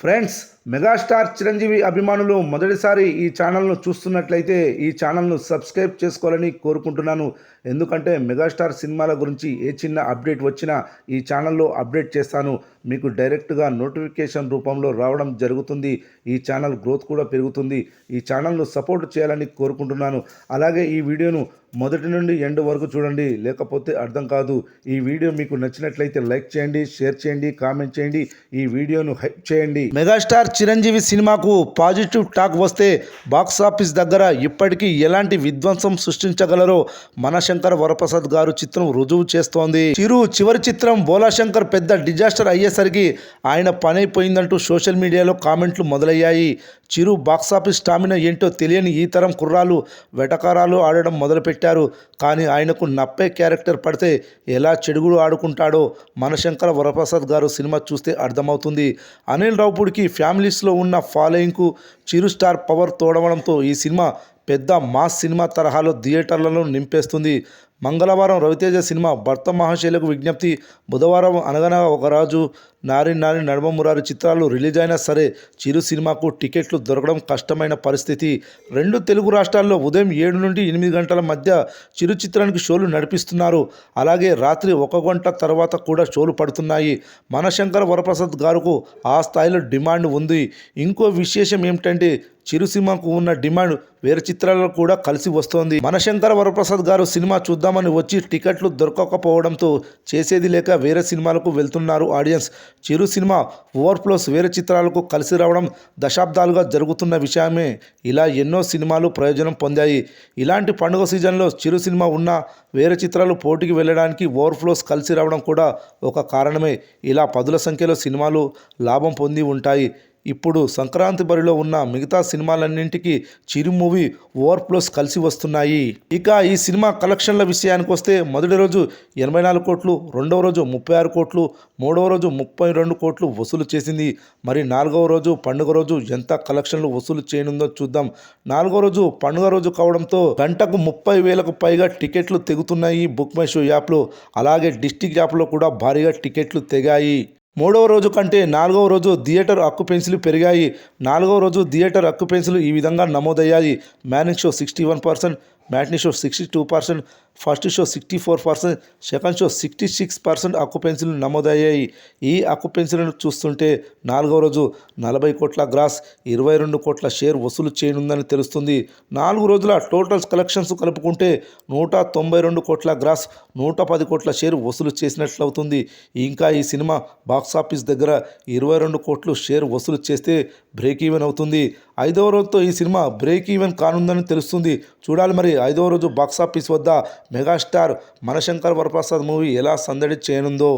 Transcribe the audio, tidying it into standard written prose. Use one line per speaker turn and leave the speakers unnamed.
Friends, megastar Chiranjeevi అభిమానులు మొదటిసారి ఈ ఛానల్ను చూస్తున్నట్లయితే ఈ ఛానల్ను సబ్స్క్రైబ్ చేసుకోవాలని కోరుకుంటున్నాను. ఎందుకంటే మెగాస్టార్ సినిమాల గురించి ఏ చిన్న అప్డేట్ వచ్చినా ఈ ఛానల్లో అప్డేట్ చేస్తాను. మీకు డైరెక్ట్గా నోటిఫికేషన్ రూపంలో రావడం జరుగుతుంది. ఈ ఛానల్ గ్రోత్ కూడా పెరుగుతుంది. ఈ ఛానల్ను సపోర్ట్ చేయాలని కోరుకుంటున్నాను. అలాగే ఈ వీడియోను మొదటి నుండి ఎండ్ వరకు చూడండి, లేకపోతే అర్థం కాదు. ఈ వీడియో మీకు నచ్చినట్లయితే లైక్ చేయండి, షేర్ చేయండి, కామెంట్ చేయండి, ఈ వీడియోను హైప్ చేయండి. మెగాస్టార్ చిరంజీవి సినిమాకు పాజిటివ్ టాక్ వస్తే బాక్సాఫీస్ దగ్గర ఇప్పటికీ ఎలాంటి విధ్వంసం సృష్టించగలరో మనశంకర్ వరప్రసాద్ గారు చిత్రం రుజువు చేస్తోంది. చివరి చిత్రం బోలాశంకర్ పెద్ద డిజాస్టర్ అయ్యేసరికి ఆయన పనైపోయిందంటూ సోషల్ మీడియాలో కామెంట్లు మొదలయ్యాయి. చిరు బాక్సాఫీస్ స్టామినా ఏంటో తెలియని ఈ తరం కుర్రాలు వెటకారాలు ఆడడం మొదలుపెట్టారు. కానీ ఆయనకు నప్పే క్యారెక్టర్ పడితే ఎలా చెడుగుడు ఆడుకుంటాడో మనశంకర్ వరప్రసాద్ గారు సినిమా చూస్తే అర్థమవుతుంది. అనిల్ రావుపూడికి ఫ్యామిలీస్లో ఉన్న ఫాలోయింగ్కు చిరు స్టార్ పవర్ తోడవడంతో ఈ సినిమా పెద్ద మాస్ సినిమా తరహాలో థియేటర్లను నింపేస్తుంది. మంగళవారం రవితేజ సినిమా భర్త మహాశైలకు విజ్ఞప్తి, బుధవారం అనగనగా ఒక రాజు, నారి నారి నడుమ మురారి చిత్రాలు రిలీజ్ అయినా సరే చిరు సినిమాకు టికెట్లు దొరకడం కష్టమైన పరిస్థితి. 2 తెలుగు రాష్ట్రాల్లో ఉదయం 7 నుండి 8 గంటల మధ్య చిరు చిత్రానికి షోలు నడిపిస్తున్నారు. అలాగే రాత్రి 1 గంట తర్వాత కూడా షోలు పడుతున్నాయి. మనశంకర్ వరప్రసాద్ గారుకు ఆ స్థాయిలో డిమాండ్ ఉంది. ఇంకో విశేషం ఏమిటంటే చిరు సినిమాకు ఉన్న డిమాండ్ వేరే చిత్రాలలో కూడా కలిసి వస్తోంది. మనశంకర్ వరప్రసాద్ గారు సినిమా చూద్దామని వచ్చి టికెట్లు దొరకకపోవడంతో చేసేది లేక వేరే సినిమాలకు వెళ్తున్నారు ఆడియన్స్. చిరు సినిమా ఓవర్ఫ్లోస్ వేరే చిత్రాలకు కలిసి రావడం దశాబ్దాలుగా జరుగుతున్న విషయమే. ఇలా ఎన్నో సినిమాలు ప్రయోజనం పొందాయి. ఇలాంటి పండుగ సీజన్లో చిరు సినిమా ఉన్న వేరే చిత్రాలు పోటీకి వెళ్ళడానికి ఓవర్ఫ్లోస్ కలిసి రావడం కూడా ఒక కారణమే. ఇలా పదుల సంఖ్యలో సినిమాలు లాభం పొంది ఉంటాయి. ఇప్పుడు సంక్రాంతి బరిలో ఉన్న మిగతా సినిమాలన్నింటికి చిరు మూవీ ఓవర్ఫ్లోస్ కలిసి వస్తున్నాయి. ఇక ఈ సినిమా కలెక్షన్ల విషయానికి వస్తే మొదటి రోజు 84 కోట్లు, రెండవ రోజు 36 కోట్లు, మూడవ రోజు 32 కోట్లు వసూలు చేసింది. మరి 4వ రోజు పండుగ రోజు ఎంత కలెక్షన్లు వసూలు చేయనుందో చూద్దాం. 4వ రోజు పండుగ రోజు కావడంతో గంటకు 30,000కు పైగా టికెట్లు తెగుతున్నాయి బుక్ మై షో యాప్లో. అలాగే డిస్టిక్ యాప్లో కూడా భారీగా టికెట్లు తెగాయి. 3వ రోజు కంటే 4వ రోజు థియేటర్ ఆక్యుపెన్సీలు పెరిగాయి. 4వ రోజు థియేటర్ ఆక్యుపెన్సీలు ఈ విధంగా నమోదయ్యాయి. Morning show 61%, matinee show 62%, first show 64%, second show 66% ఆక్యుపెన్సీలు నమోదయ్యాయి. ఈ ఆక్యుపెన్సీలను చూస్తుంటే 4వ రోజు 40 కోట్ల గ్రాస్, 22 కోట్ల షేర్ వసూలు చేయనుందని తెలుస్తుంది. 4 రోజుల టోటల్స్ కలెక్షన్స్ కలుపుకుంటే 192 కోట్ల గ్రాస్, 110 కోట్ల షేర్ వసూలు చేసినట్లవుతుంది. ఇంకా ఈ సినిమా బాక్సాఫీస్ దగ్గర 22 కోట్లు షేర్ వసూలు చేస్తే బ్రేక్ ఈవెన్ అవుతుంది. 5వ రోజుతో ఈ సినిమా బ్రేక్ ఈవెన్ కానుందని తెలుస్తుంది. చూడాలి మరి 5వ రోజు బాక్సాఫీస్ వద్ద మెగాస్టార్ మనశంకర్ వరప్రసాద్ మూవీ ఎలా సందడి చేయనుందో.